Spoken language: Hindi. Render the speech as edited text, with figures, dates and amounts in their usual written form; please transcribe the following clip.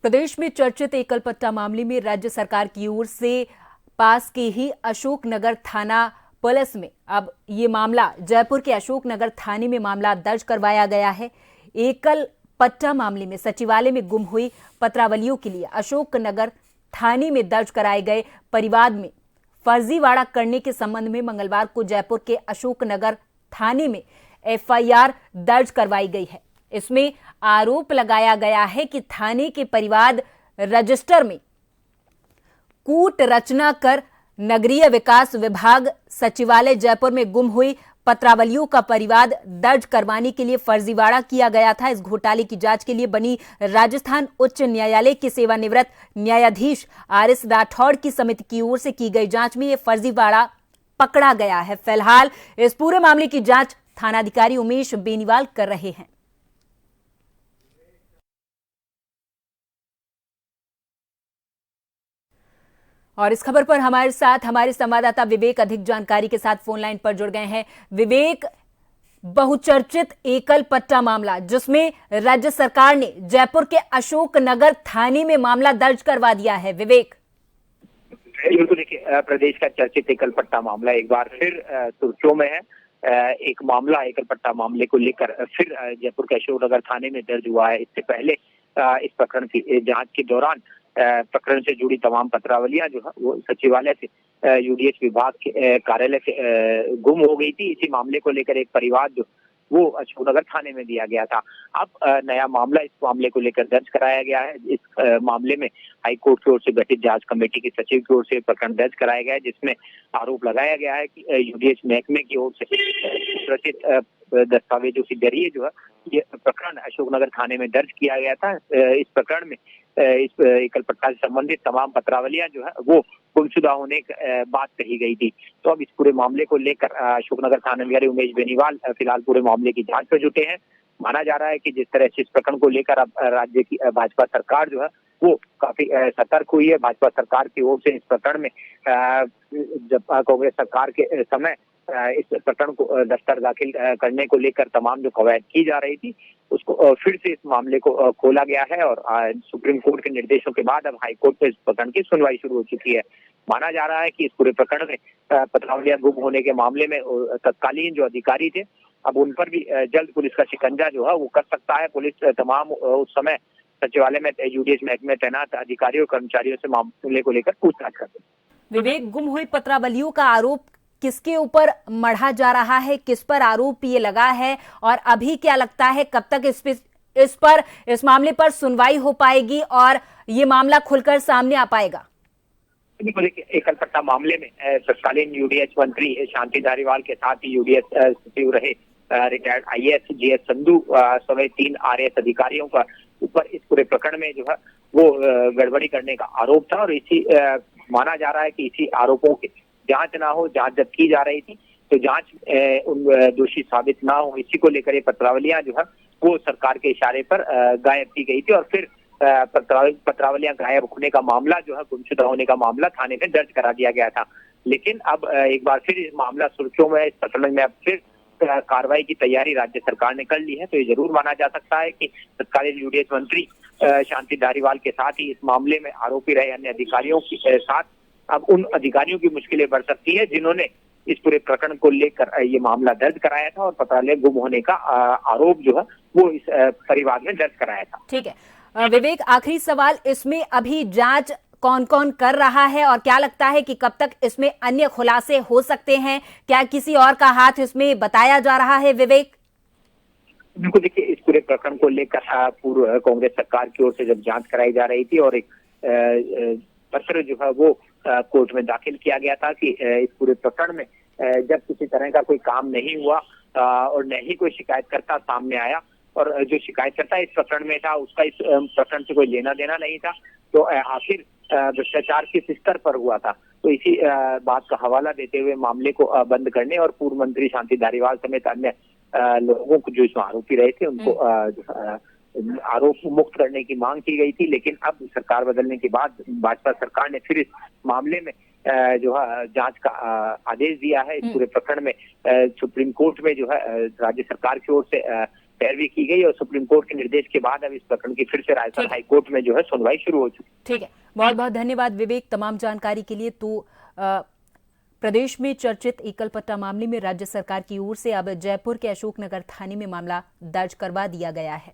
प्रदेश में चर्चित एकल पट्टा मामले में राज्य सरकार की ओर से पास के ही अशोकनगर थाना पुलिस में अब ये मामला जयपुर के अशोकनगर थाने में मामला दर्ज करवाया गया है। एकल पट्टा मामले में सचिवालय में गुम हुई पत्रावलियों के लिए अशोकनगर थाने में दर्ज कराए गए परिवाद में फर्जीवाड़ा करने के संबंध में मंगलवार को जयपुर के अशोकनगर थाने में एफआईआर दर्ज करवाई गई है। इसमें आरोप लगाया गया है कि थाने के परिवाद रजिस्टर में कूट रचना कर नगरीय विकास विभाग सचिवालय जयपुर में गुम हुई पत्रावलियों का परिवाद दर्ज करवाने के लिए फर्जीवाड़ा किया गया था। इस घोटाले की जांच के लिए बनी राजस्थान उच्च न्यायालय के सेवानिवृत्त न्यायाधीश आरएस राठौड़ की समिति की ओर से की गई जांच में यह फर्जीवाड़ा पकड़ा गया है। फिलहाल इस पूरे मामले की जांच थानाधिकारी उमेश बेनीवाल कर रहे हैं। और इस खबर पर हमारे साथ हमारे संवाददाता विवेक अधिक जानकारी के साथ फोन लाइन पर जुड़ गए हैं। विवेक, बहुचर्चित एकल पट्टा मामला जिसमें राज्य सरकार ने जयपुर के अशोकनगर थाने में मामला दर्ज करवा दिया है। विवेक, बिल्कुल, देखिए, प्रदेश का चर्चित एकल पट्टा मामला एक बार फिर सुर्खियों में है। एक मामला एकल पट्टा मामले को लेकर फिर जयपुर के अशोकनगर थाने में दर्ज हुआ है। इससे पहले इस प्रकरण की जांच के दौरान प्रकरण से जुड़ी तमाम पत्रावलियां जो है वो सचिवालय से यूडीएच विभाग के कार्यालय से गुम हो गई थी। इसी मामले को लेकर एक परिवाद जो वो अशोकनगर थाने में दिया गया था। अब नया मामला इस मामले को लेकर दर्ज कराया गया है। इस मामले में हाईकोर्ट की ओर से गठित जांच कमेटी के सचिव की ओर से प्रकरण दर्ज कराया गया है, जिसमें आरोप लगाया गया है कि यूडीएच महकमे की ओर से रचित दस्तावेजों के जरिए जो है ये प्रकरण अशोकनगर थाने में दर्ज किया गया था। इस प्रकरण में इस एकल पट्टा से संबंधित तमाम पत्रावलियां जो है वो गुमशुदा होने की बात कही गई थी। तो अब इस पूरे मामले को लेकर अशोकनगर थानाधिकारी उमेश बेनीवाल फिलहाल पूरे मामले की जांच में जुटे हैं। माना जा रहा है कि जिस तरह से इस प्रकरण को लेकर अब राज्य की भाजपा सरकार जो है वो काफी सतर्क हुई है। भाजपा सरकार की ओर से इस प्रकरण में जब कांग्रेस सरकार के समय इस प्रकरण को दफ्तर दाखिल करने को लेकर तमाम जो कवायद की जा रही थी उसको फिर से इस मामले को खोला गया है और सुप्रीम कोर्ट के निर्देशों के बाद अब हाईकोर्ट में इस प्रकरण की सुनवाई शुरू हो चुकी है। माना जा रहा है कि इस पूरे प्रकरण में पत्रावलियां गुम होने के मामले में तत्कालीन जो अधिकारी थे अब उन पर भी जल्द पुलिस का शिकंजा जो है वो कर सकता है। पुलिस तमाम उस समय सचिवालय में यूडीएच महकमे तैनात अधिकारियों कर्मचारियों से मामले को लेकर पूछताछ करते। विवेक, गुम हुई पत्रावलियों का आरोप किसके ऊपर मढ़ा जा रहा है, किस पर आरोप ये लगा है और अभी क्या लगता है कब तक इस मामले पर सुनवाई हो पाएगी और ये मामला खुलकर सामने आ पाएगा? एकल पट्टा मामले में तत्कालीन यूडीएच मंत्री शांति धारीवाल के साथ ही यूडीएच सचिव रहे रिटायर्ड आईएएस जीएस संधू समेत 3 आरएएस अधिकारियों का ऊपर इस पूरे प्रकरण में जो है वो गड़बड़ी करने का आरोप था और इसी माना जा रहा है कि इसी आरोपों की जांच ना हो। जांच जब की जा रही थी तो जांच उन दोषी साबित ना हो, इसी को लेकर ये पत्रावलियां जो है वो सरकार के इशारे पर गायब की गई थी और फिर पत्रावलियां गायब होने का मामला जो है गुमशुदा होने का मामला थाने में दर्ज करा दिया गया था। लेकिन अब एक बार फिर इस मामला सुर्खियों में, इस प्रकरण में अब फिर कार्रवाई की तैयारी राज्य सरकार ने कर ली है। तो ये जरूर माना जा सकता है कि तत्कालीन यूडीएच मंत्री शांति धारीवाल के साथ ही इस मामले में आरोपी रहे अन्य अधिकारियों के साथ अब उन अधिकारियों की मुश्किलें बढ़ सकती है जिन्होंने इस पूरे प्रकरण को लेकर ये मामला दर्ज कराया था और पत्रावलियां गुम होने का आरोप जो है वो इस परिवार में दर्ज कराया था। ठीक है विवेक, आखिरी सवाल, इसमें अभी जांच कौन कौन कर रहा है और क्या लगता है कि कब तक इसमें अन्य खुलासे हो सकते हैं? क्या किसी और का हाथ इसमें बताया जा रहा है? विवेक, बिल्कुल, देखिए, इस पूरे प्रकरण को लेकर पूर्व कांग्रेस सरकार की ओर से जब जांच कराई जा रही थी और एक पत्र जो है वो कोर्ट में दाखिल किया गया था कि इस पूरे प्रकरण में जब किसी तरह का कोई काम नहीं हुआ और न ही कोई शिकायतकर्ता सामने आया और जो शिकायतकर्ता इस प्रकरण में था उसका इस प्रकरण से कोई लेना देना नहीं था, तो आखिर भ्रष्टाचार किस स्तर पर हुआ था। तो इसी बात का हवाला देते हुए मामले को बंद करने और पूर्व मंत्री शांति धारीवाल समेत अन्य लोगों को जो इसमें आरोपी रहे थे उनको आरोप मुक्त करने की मांग की गई थी। लेकिन अब सरकार बदलने के बाद भाजपा सरकार ने फिर इस मामले में जो है जांच का आदेश दिया है। इस पूरे प्रकरण में सुप्रीम कोर्ट में जो है राज्य सरकार की ओर से पैरवी की गई और सुप्रीम कोर्ट के निर्देश के बाद अब इस प्रकरण की फिर से राजस्थान हाई कोर्ट में जो है सुनवाई शुरू हो चुकी है। ठीक है, बहुत बहुत धन्यवाद विवेक तमाम जानकारी के लिए। तो प्रदेश में चर्चित एकल पट्टा मामले में राज्य सरकार की ओर से अब जयपुर के अशोकनगर थाने में मामला दर्ज करवा दिया गया है।